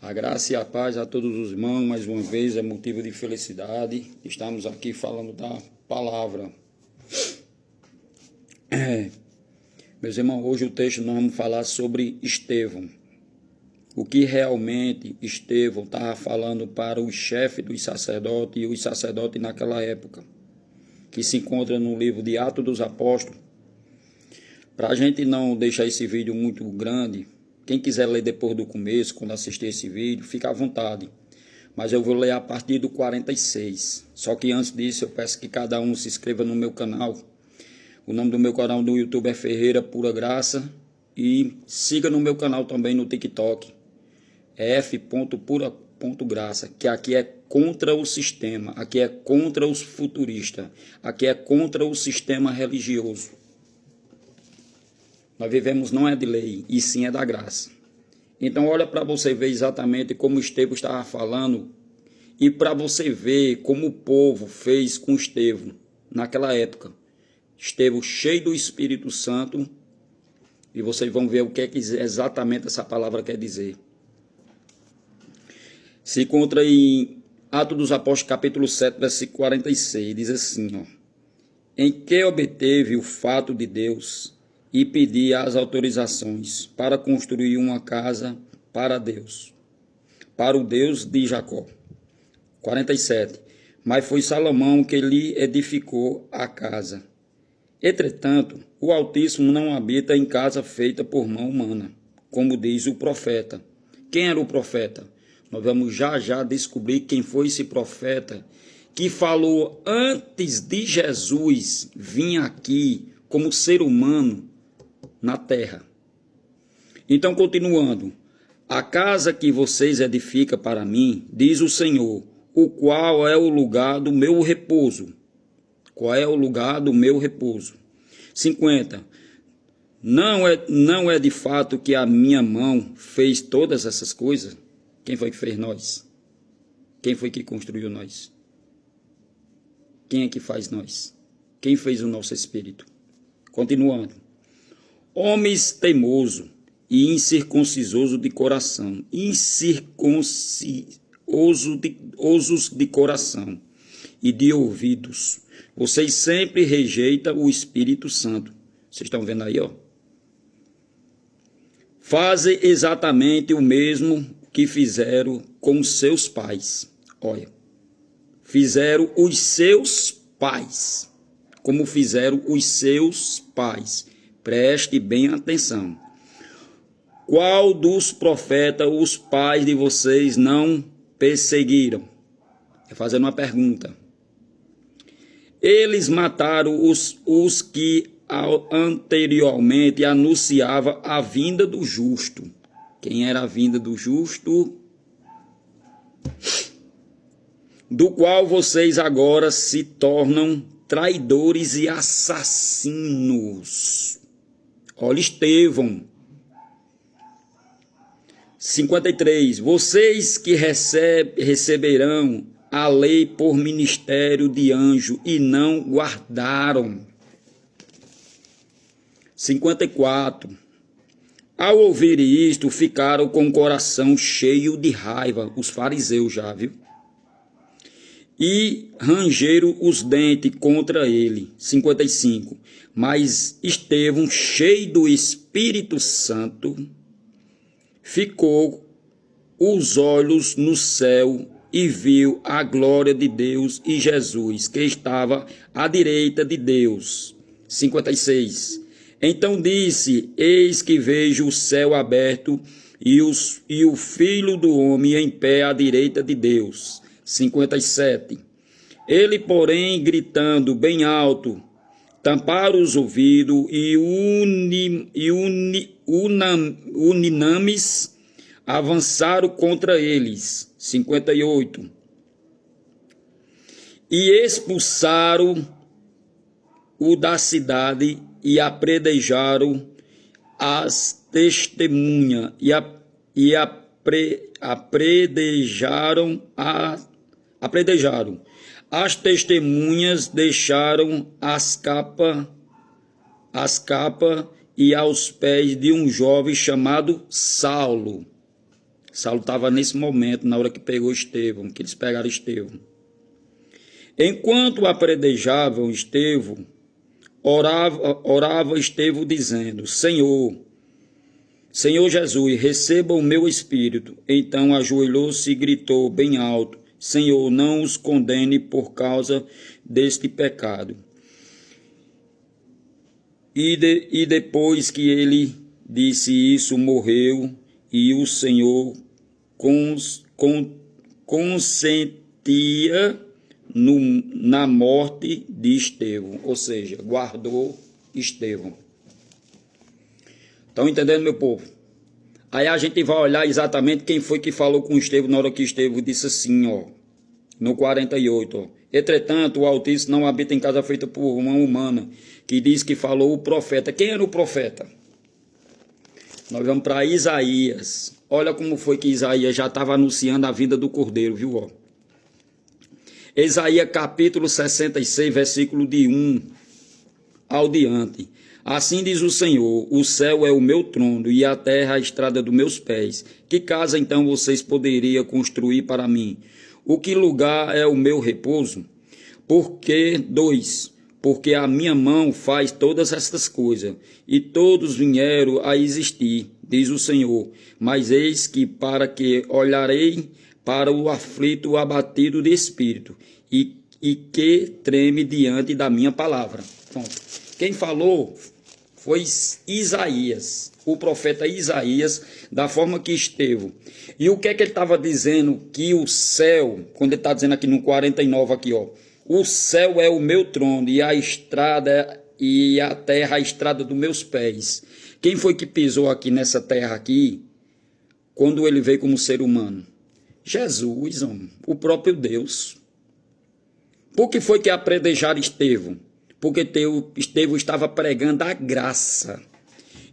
A graça e a paz a todos os irmãos, mais uma vez, é motivo de felicidade. Estamos aqui falando da palavra. Meus irmãos, hoje o texto nós vamos falar sobre Estevão. O que realmente Estevão estava falando para o chefe dos sacerdotes e os sacerdotes naquela época, que se encontra no livro de Atos dos Apóstolos. Para a gente não deixar esse vídeo muito grande, quem quiser ler depois do começo, quando assistir esse vídeo, fica à vontade. Mas eu vou ler a partir do 46. Só que antes disso, eu peço que cada um se inscreva no meu canal. O nome do meu canal do YouTube é Ferreira Pura Graça. E siga no meu canal também no TikTok. É f.pura.graça, que aqui é contra o sistema. Aqui é contra os futuristas. Aqui é contra o sistema religioso. Nós vivemos não é de lei, e sim é da graça. Então olha para você ver exatamente como Estevão estava falando e para você ver como o povo fez com Estevão naquela época. Estevão cheio do Espírito Santo, e vocês vão ver o que é que exatamente essa palavra quer dizer. Se encontra em Atos dos Apóstolos capítulo 7, versículo 46, diz assim, ó: em que obteve o fato de Deus e pedia as autorizações para construir uma casa para Deus, para o Deus de Jacó. 47. Mas foi Salomão que lhe edificou a casa. Entretanto, o Altíssimo não habita em casa feita por mão humana, como diz o profeta. Quem era o profeta? Nós vamos já descobrir quem foi esse profeta que falou antes de Jesus vir aqui como ser humano na terra. Então, continuando: a casa que vocês edificam para mim, diz o Senhor, o qual é o lugar do meu repouso. Qual é o lugar do meu repouso? 50. Não é de fato que a minha mão fez todas essas coisas? Quem foi que fez nós? Quem foi que construiu nós? Quem é que faz nós? Quem fez o nosso espírito? Continuando: homens teimoso e incircuncisoso de coração, incircuncisosos de coração e de ouvidos, vocês sempre rejeitam o Espírito Santo. Vocês estão vendo aí, ó? Fazem exatamente o mesmo que fizeram com seus pais. Olha, fizeram os seus pais, como fizeram os seus pais. Preste bem atenção. Qual dos profetas os pais de vocês não perseguiram? É fazendo uma pergunta. Eles mataram os que anteriormente anunciavam a vinda do justo. Quem era a vinda do justo? Do qual vocês agora se tornam traidores e assassinos. Olha Estevão. 53. Vocês que receberão a lei por ministério de anjo e não guardaram. 54. Ao ouvir isto, ficaram com o coração cheio de raiva. Os fariseus já, viu? E rangeram os dentes contra ele. 55. Mas Estevão, cheio do Espírito Santo, ficou os olhos no céu e viu a glória de Deus e Jesus, que estava à direita de Deus. 56. Então disse: eis que vejo o céu aberto e o Filho do Homem em pé à direita de Deus. 57. Ele, porém, gritando bem alto, tamparam os ouvidos e unânimes avançaram contra eles. 58. E expulsaram o da cidade e apredejaram as testemunhas apredejaram as testemunhas, deixaram as capas e aos pés de um jovem chamado Saulo. Saulo estava nesse momento, na hora que pegou Estevão, que eles pegaram Estevão. Enquanto apredejavam Estevão, orava Estevão dizendo: Senhor Jesus, receba o meu espírito. Então ajoelhou-se e gritou bem alto: Senhor, não os condene por causa deste pecado. E depois que ele disse isso, morreu, e o Senhor consentia na morte de Estevão, ou seja, guardou Estevão. Estão entendendo, meu povo? Aí a gente vai olhar exatamente quem foi que falou com Estevão na hora que Estevão disse assim, ó, no 48, ó. Entretanto, o Altíssimo não habita em casa feita por mão humana, que diz que falou o profeta. Quem era o profeta? Nós vamos para Isaías. Olha como foi que Isaías já estava anunciando a vinda do Cordeiro, viu? Ó. Isaías capítulo 66, versículo de 1 ao diante. Assim diz o Senhor: o céu é o meu trono e a terra a estrada dos meus pés. Que casa então vocês poderiam construir para mim? O que lugar é o meu repouso? Porque a minha mão faz todas estas coisas, e todos vieram a existir, diz o Senhor. Mas eis que para que olharei para o aflito, o abatido de espírito, e que treme diante da minha palavra. Pronto. Quem falou foi Isaías, o profeta Isaías, da forma que Estevão. E o que é que ele estava dizendo? Que o céu, quando ele está dizendo aqui no 49, aqui, ó, o céu é o meu trono e a estrada e a terra a estrada dos meus pés. Quem foi que pisou aqui nessa terra aqui, quando ele veio como ser humano? Jesus, homem, o próprio Deus. Por que foi que apredejaram Estevão? Porque Estevão estava pregando a graça.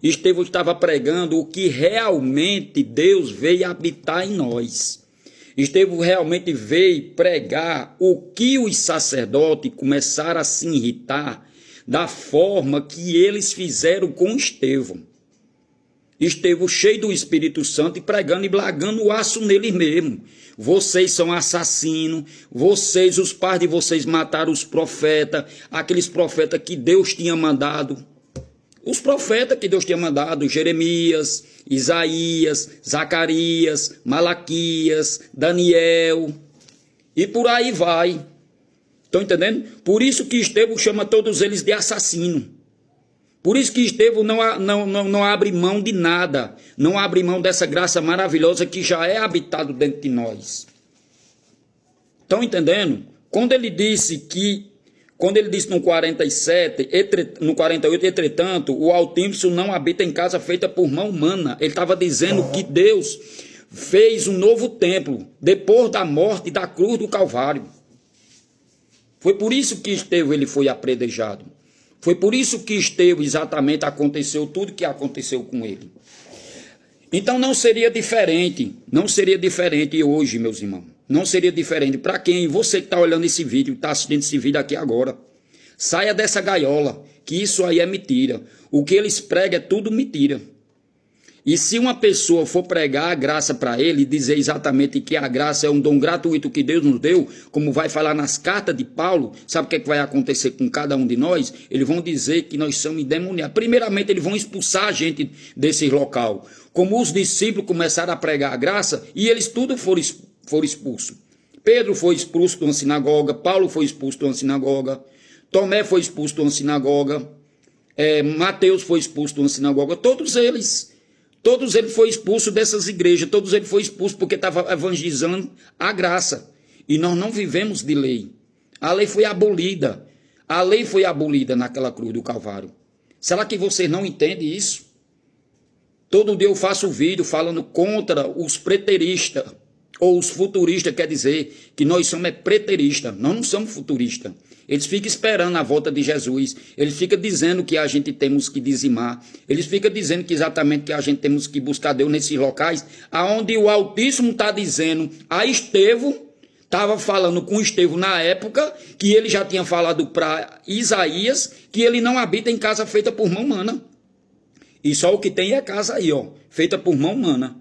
Estevão estava pregando o que realmente Deus veio habitar em nós. Estevão realmente veio pregar o que os sacerdotes começaram a se irritar da forma que eles fizeram com Estevão. Estevão cheio do Espírito Santo e pregando e blagando o aço neles mesmo. Vocês são assassinos, vocês, os pais de vocês mataram os profetas, aqueles profetas que Deus tinha mandado. Os profetas que Deus tinha mandado, Jeremias, Isaías, Zacarias, Malaquias, Daniel, e por aí vai. Estão entendendo? Por isso que Estevão chama todos eles de assassino. Por isso que Estevão não abre mão de nada, não abre mão dessa graça maravilhosa que já é habitado dentro de nós. Estão entendendo? Quando ele disse no 47, no 48, entretanto, o Altíssimo não habita em casa feita por mão humana. Ele estava dizendo que Deus fez um novo templo depois da morte da cruz do Calvário. Foi por isso que Estevão ele foi apredejado. Foi por isso que Estevão exatamente aconteceu tudo que aconteceu com ele. Então não seria diferente hoje, meus irmãos. Não seria diferente. Para quem? Você que está olhando esse vídeo, está assistindo esse vídeo aqui agora. Saia dessa gaiola, que isso aí é mentira. O que eles pregam é tudo mentira. E se uma pessoa for pregar a graça para ele e dizer exatamente que a graça é um dom gratuito que Deus nos deu, como vai falar nas cartas de Paulo, sabe o que vai acontecer com cada um de nós? Eles vão dizer que nós somos endemoniados. Primeiramente, eles vão expulsar a gente desse local. Como os discípulos começaram a pregar a graça e eles tudo foram expulsos. Pedro foi expulso de uma sinagoga, Paulo foi expulso de uma sinagoga, Tomé foi expulso de uma sinagoga, Mateus foi expulso de uma sinagoga, todos eles foram expulsos dessas igrejas, todos eles foram expulsos porque estavam evangelizando a graça. E nós não vivemos de lei. A lei foi abolida. A lei foi abolida naquela cruz do Calvário. Será que vocês não entendem isso? Todo dia eu faço vídeo falando contra os preteristas, ou os futuristas, quer dizer que nós somos preteristas, nós não somos futuristas. Eles ficam esperando a volta de Jesus, eles ficam dizendo que a gente temos que dizimar, eles ficam dizendo que exatamente que a gente temos que buscar Deus nesses locais, aonde o Altíssimo está dizendo a Estevão, estava falando com Estevão na época, que ele já tinha falado para Isaías, que ele não habita em casa feita por mão humana. E só o que tem é a casa aí, ó, feita por mão humana.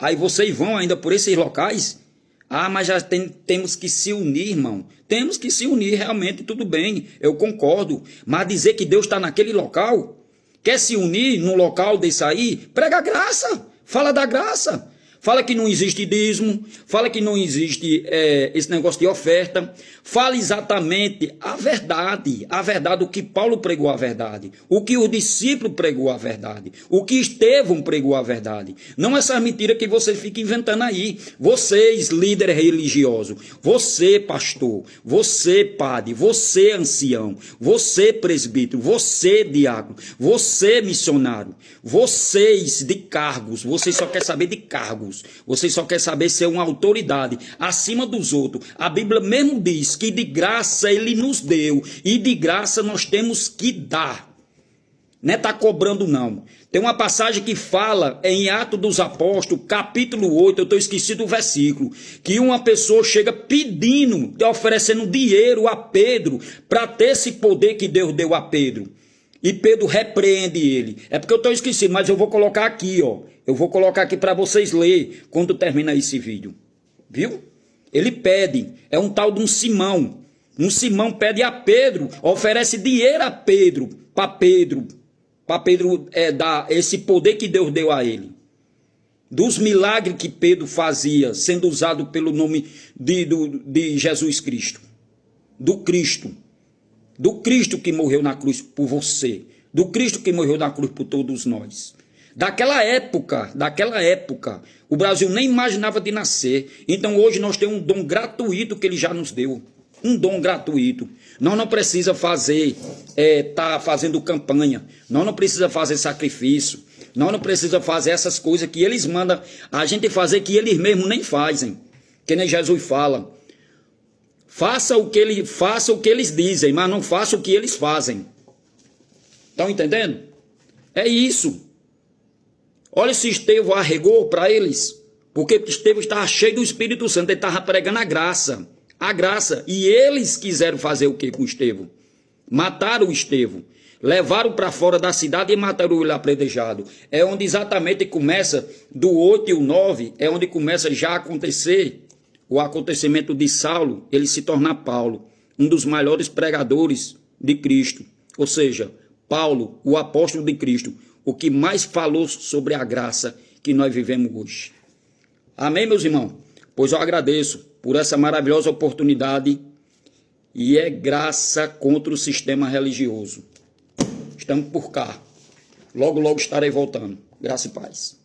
Aí vocês vão ainda por esses locais? Ah, mas já temos que se unir, irmão. Temos que se unir, realmente, tudo bem, eu concordo. Mas dizer que Deus está naquele local, quer se unir num local desse aí, prega a graça, fala da graça. Fala que não existe dízimo, fala que não existe esse negócio de oferta, fala exatamente a verdade, o que Paulo pregou a verdade, o que os discípulos pregou a verdade, o que Estevão pregou a verdade. Não essa mentira que você fica inventando aí. Vocês, líder religioso, você, pastor, você, padre, você, ancião, você, presbítero, você, diácono, você, missionário, vocês de cargos, vocês só querem saber de cargos. Você só quer saber ser uma autoridade acima dos outros. A Bíblia mesmo diz que de graça ele nos deu e de graça nós temos que dar. Não é tá cobrando não. Tem uma passagem que fala em Atos dos Apóstolos, capítulo 8, eu estou esquecido do versículo, que uma pessoa chega pedindo, oferecendo dinheiro a Pedro para ter esse poder que Deus deu a Pedro. E Pedro repreende ele. É porque eu estou esquecido, mas eu vou colocar aqui, ó. Eu vou colocar aqui para vocês lerem quando termina esse vídeo. Viu? Ele pede. É um tal de um Simão. Um Simão pede a Pedro, oferece dinheiro a Pedro, para Pedro dar esse poder que Deus deu a ele. Dos milagres que Pedro fazia, sendo usado pelo nome de Jesus Cristo. Do Cristo que morreu na cruz por você, do Cristo que morreu na cruz por todos nós. Daquela época, o Brasil nem imaginava de nascer. Então hoje nós temos um dom gratuito que ele já nos deu. Um dom gratuito. Nós não precisamos fazendo campanha. Nós não precisamos fazer sacrifício. Nós não precisamos fazer essas coisas que eles mandam a gente fazer que eles mesmos nem fazem. Que nem Jesus fala. Faça o que eles dizem, mas não faça o que eles fazem. Estão entendendo? É isso. Olha se Estevão arregou para eles. Porque Estevão estava cheio do Espírito Santo. Ele estava pregando a graça. A graça. E eles quiseram fazer o que com Estevão? Mataram o Estevão. Levaram para fora da cidade e mataram ele apredejado. É onde exatamente começa, do 8 e o 9, é onde começa já a acontecer o acontecimento de Saulo, ele se tornar Paulo, um dos maiores pregadores de Cristo. Ou seja, Paulo, o apóstolo de Cristo, o que mais falou sobre a graça que nós vivemos hoje. Amém, meus irmãos? Pois eu agradeço por essa maravilhosa oportunidade e é graça contra o sistema religioso. Estamos por cá. Logo, logo estarei voltando. Graça e paz.